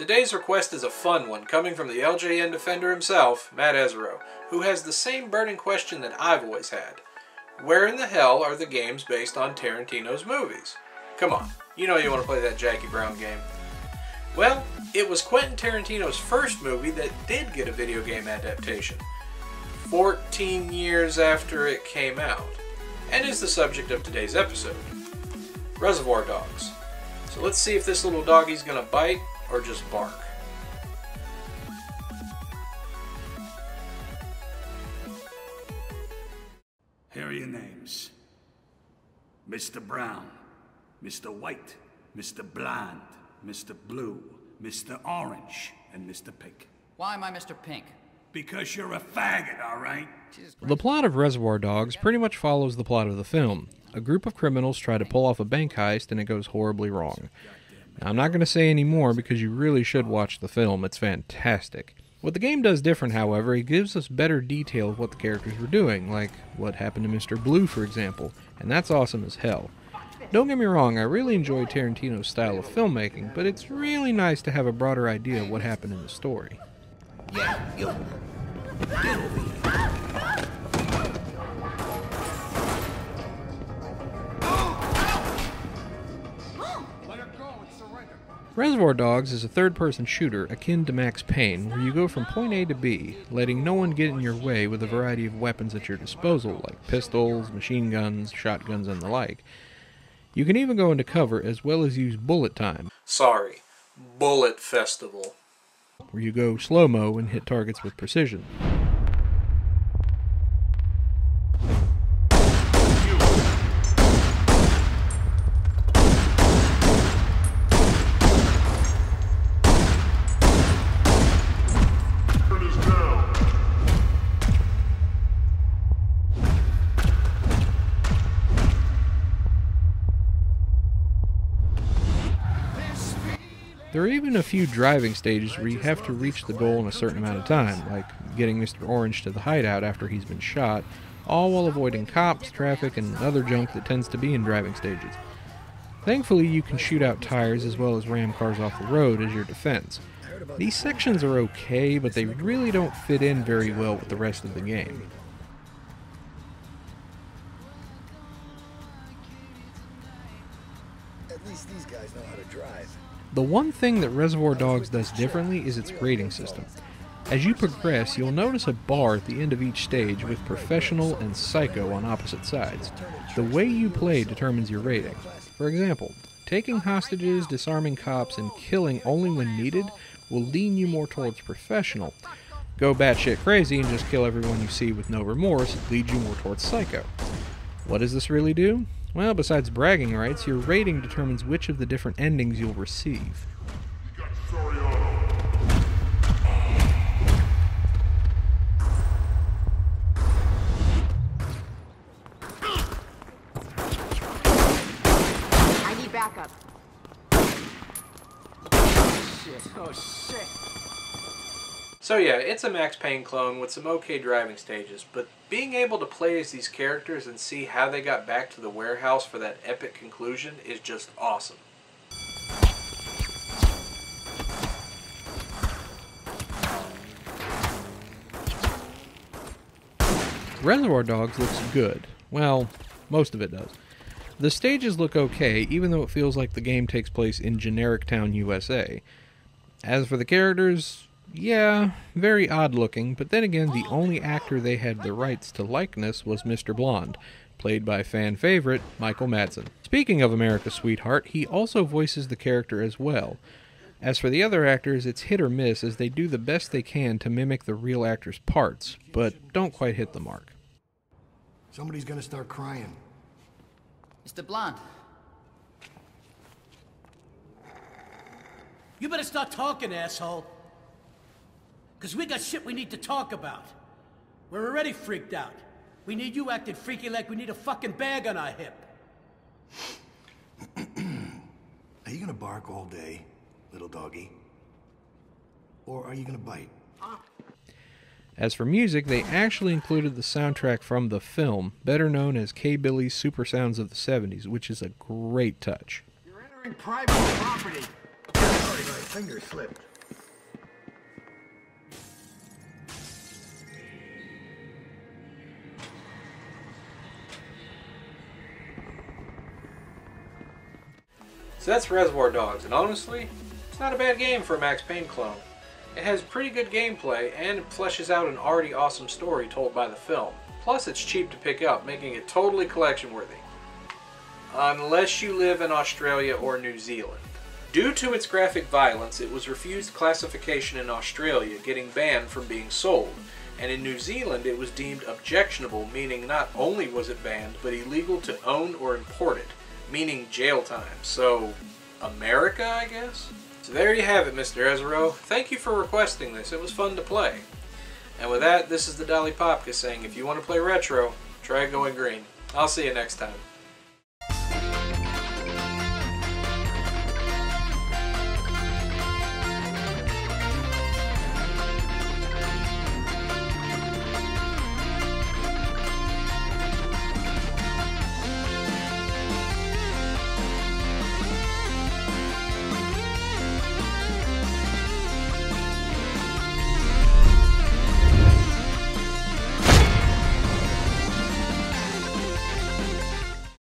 Today's request is a fun one, coming from the LJN defender himself, Matt Ezero, who has the same burning question that I've always had. Where in the hell are the games based on Tarantino's movies? Come on, you know you want to play that Jackie Brown game. Well, it was Quentin Tarantino's first movie that did get a video game adaptation, 14 years after it came out, and is the subject of today's episode. Reservoir Dogs. So let's see if this little doggie's gonna bite or just bark. Here are your names. Mr. Brown, Mr. White, Mr. Blonde, Mr. Blue, Mr. Orange, and Mr. Pink. Why am I Mr. Pink? Because you're a faggot, all right? The plot of Reservoir Dogs pretty much follows the plot of the film. A group of criminals try to pull off a bank heist and it goes horribly wrong. Now, I'm not going to say any more because you really should watch the film. It's fantastic. What the game does different, however, it gives us better detail of what the characters were doing, like what happened to Mr. Blue, for example, and that's awesome as hell. Don't get me wrong, I really enjoy Tarantino's style of filmmaking, but it's really nice to have a broader idea of what happened in the story. Yeah, you. Get over here. Reservoir Dogs is a third-person shooter akin to Max Payne, where you go from point A to B, letting no one get in your way with a variety of weapons at your disposal, like pistols, machine guns, shotguns, and the like. You can even go into cover as well as use bullet time. Sorry, Bullet Festival. Where you go slo-mo and hit targets with precision. There are even a few driving stages where you have to reach the goal in a certain amount of time, like getting Mr. Orange to the hideout after he's been shot, all while avoiding cops, traffic, and other junk that tends to be in driving stages. Thankfully, you can shoot out tires as well as ram cars off the road as your defense. These sections are okay, but they really don't fit in very well with the rest of the game. At least these guys know how to drive. The one thing that Reservoir Dogs does differently is its rating system. As you progress, you'll notice a bar at the end of each stage with Professional and Psycho on opposite sides. The way you play determines your rating. For example, taking hostages, disarming cops, and killing only when needed will lean you more towards Professional. Go batshit crazy and just kill everyone you see with no remorse leads you more towards Psycho. What does this really do? Well, besides bragging rights, your rating determines which of the different endings you'll receive. I need backup. Oh shit. So yeah, it's a Max Payne clone with some okay driving stages, but being able to play as these characters and see how they got back to the warehouse for that epic conclusion is just awesome. Reservoir Dogs looks good. Well, most of it does. The stages look okay, even though it feels like the game takes place in generic town USA. As for the characters, yeah, very odd looking, but then again, the only actor they had the rights to likeness was Mr. Blonde, played by fan favorite Michael Madsen. Speaking of America's Sweetheart, he also voices the character as well. As for the other actors, it's hit or miss as they do the best they can to mimic the real actors' parts, but don't quite hit the mark. Somebody's gonna start crying. Mr. Blonde. You better start talking, asshole. Because we got shit we need to talk about. We're already freaked out. We need you acting freaky like we need a fucking bag on our hip. Are you gonna bark all day, little doggy? Or are you gonna bite? As for music, they actually included the soundtrack from the film, better known as K. Billy's Super Sounds of the 70s, which is a great touch. You're entering private property. Sorry, my finger slipped. So that's Reservoir Dogs, and honestly, it's not a bad game for a Max Payne clone. It has pretty good gameplay, and it fleshes out an already awesome story told by the film. Plus, it's cheap to pick up, making it totally collection worthy. Unless you live in Australia or New Zealand. Due to its graphic violence, it was refused classification in Australia, getting banned from being sold. And in New Zealand, it was deemed objectionable, meaning not only was it banned, but illegal to own or import it, meaning jail time. So, America, I guess? So there you have it, Mr. Ezero. Thank you for requesting this. It was fun to play. And with that, this is the Dolly Popka saying, if you want to play retro, try going green. I'll see you next time.